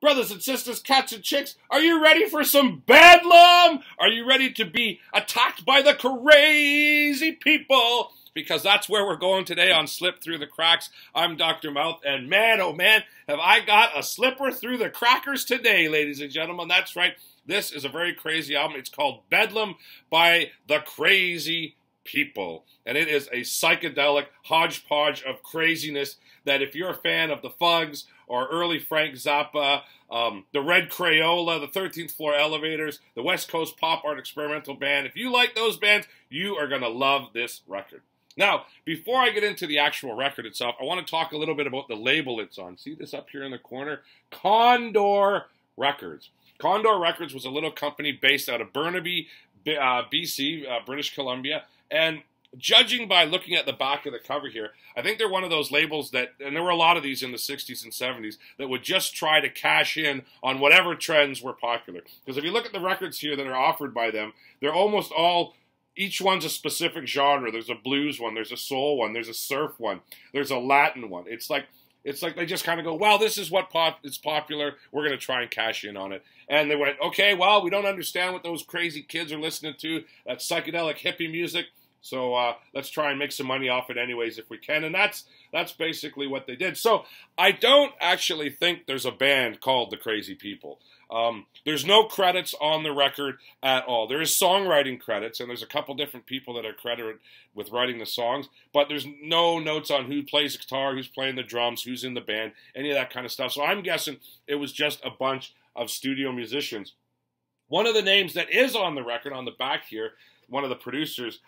Brothers and sisters, cats and chicks, are you ready for some bedlam? Are you ready to be attacked by the crazy people? Because that's where we're going today on Slip Through the Cracks. I'm Dr. Mouth, and man, oh man, have I got a slipper through the crackers today, ladies and gentlemen. That's right. This is a very crazy album. It's called Bedlam by the Crazy People. And it is a psychedelic hodgepodge of craziness that if you're a fan of the Fugs or early Frank Zappa, the Red Crayola, the 13th Floor Elevators, the West Coast Pop Art Experimental Band, if you like those bands, you are going to love this record. Now, before I get into the actual record itself, I want to talk a little bit about the label it's on. See this up here in the corner? Condor Records. Condor Records was a little company based out of Burnaby, BC, British Columbia, and judging by looking at the back of the cover here, I think they're one of those labels that, and there were a lot of these in the 60s and 70s, that would just try to cash in on whatever trends were popular. Because if you look at the records here that are offered by them, they're almost all, each one's a specific genre. There's a blues one, there's a soul one, there's a surf one, there's a Latin one. It's like they just kind of go, well, this is what is popular. We're going to try and cash in on it. And they went, okay, well, we don't understand what those crazy kids are listening to. That psychedelic hippie music. So let's try and make some money off it anyways if we can. And that's basically what they did. So I don't actually think there's a band called The Crazy People. There's no credits on the record at all. There is songwriting credits, and there's a couple different people that are credited with writing the songs, but there's no notes on who plays the guitar, who's playing the drums, who's in the band, any of that kind of stuff. So I'm guessing it was just a bunch of studio musicians. One of the names that is on the record, on the back here, one of the producers,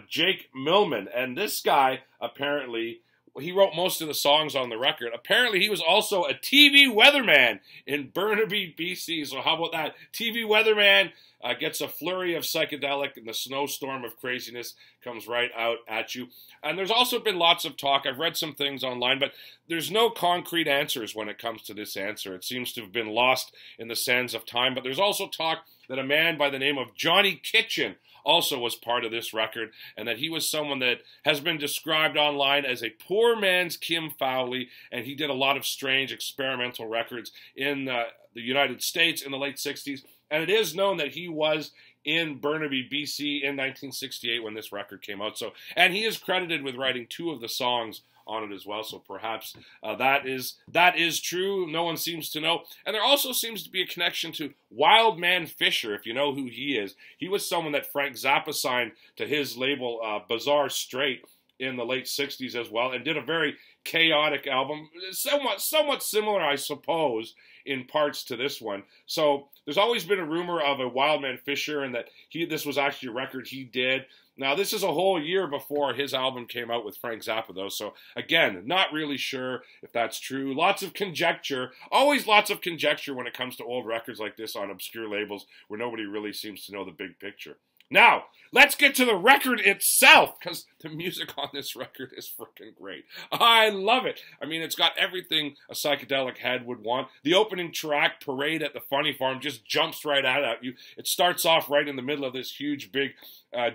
Jake Millman, and this guy, apparently, he wrote most of the songs on the record. Apparently, he was also a TV weatherman in Burnaby, BC. So how about that? TV weatherman gets a flurry of psychedelic, and the snowstorm of craziness comes right out at you. And there's also been lots of talk. I've read some things online, but there's no concrete answers when it comes to this answer. It seems to have been lost in the sands of time. But there's also talk that a man by the name of Johnny Kitchen also was part of this record, and that he was someone that has been described online as a poor man's Kim Fowley, and he did a lot of strange experimental records in the United States in the late 60s, and it is known that he was in Burnaby, BC in 1968 when this record came out. So, and he is credited with writing 2 of the songs on it as well, so perhaps that is true. No one seems to know. And there also seems to be a connection to Wildman Fisher, if you know who he is. He was someone that Frank Zappa signed to his label Bizarre Straight in the late 60s as well, and did a very chaotic album, somewhat similar, I suppose, in parts to this one. So there's always been a rumor of a Wildman Fisher, and that this was actually a record he did. Now, this is a whole year before his album came out with Frank Zappa, though, so again, not really sure if that's true. Lots of conjecture, always lots of conjecture when it comes to old records like this on obscure labels where nobody really seems to know the big picture. Now, let's get to the record itself, because the music on this record is freaking great. I love it. I mean, it's got everything a psychedelic head would want. The opening track, Parade at the Funny Farm, just jumps right out at you. It starts off right in the middle of this huge, big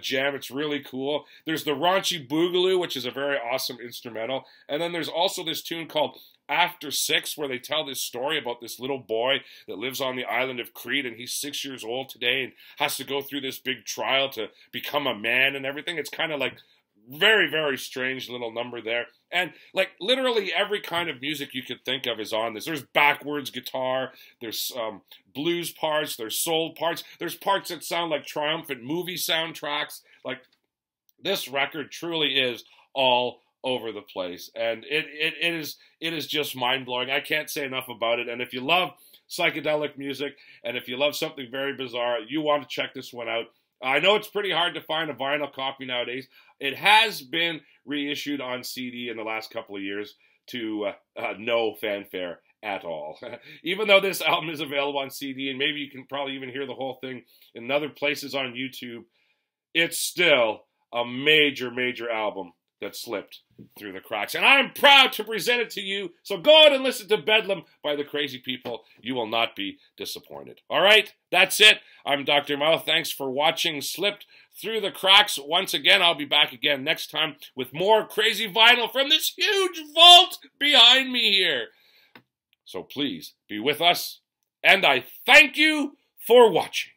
jam. It's really cool. There's the Raunchy Boogaloo, which is a very awesome instrumental. And then there's also this tune called After 6, where they tell this story about this little boy that lives on the island of Crete, and he's 6 years old today and has to go through this big trial to become a man and everything. It's kind of like very, very strange little number there. And like literally every kind of music you could think of is on this. There's backwards guitar, there's blues parts, there's soul parts, there's parts that sound like triumphant movie soundtracks. Like, this record truly is all over the place, and it is just mind-blowing. I can't say enough about it. And if you love psychedelic music, and if you love something very bizarre, you want to check this one out. I know it's pretty hard to find a vinyl copy nowadays. It has been reissued on CD in the last couple of years to no fanfare at all. Even though this album is available on CD, and maybe you can probably even hear the whole thing in other places on YouTube, it's still a major, major album that slipped through the cracks. And I'm proud to present it to you. So go out and listen to Bedlam by the Crazy People. You will not be disappointed. All right, that's it. I'm Dr. Mouth. Thanks for watching Slipped Through the Cracks. Once again, I'll be back again next time with more crazy vinyl from this huge vault behind me here. So please be with us and I thank you for watching.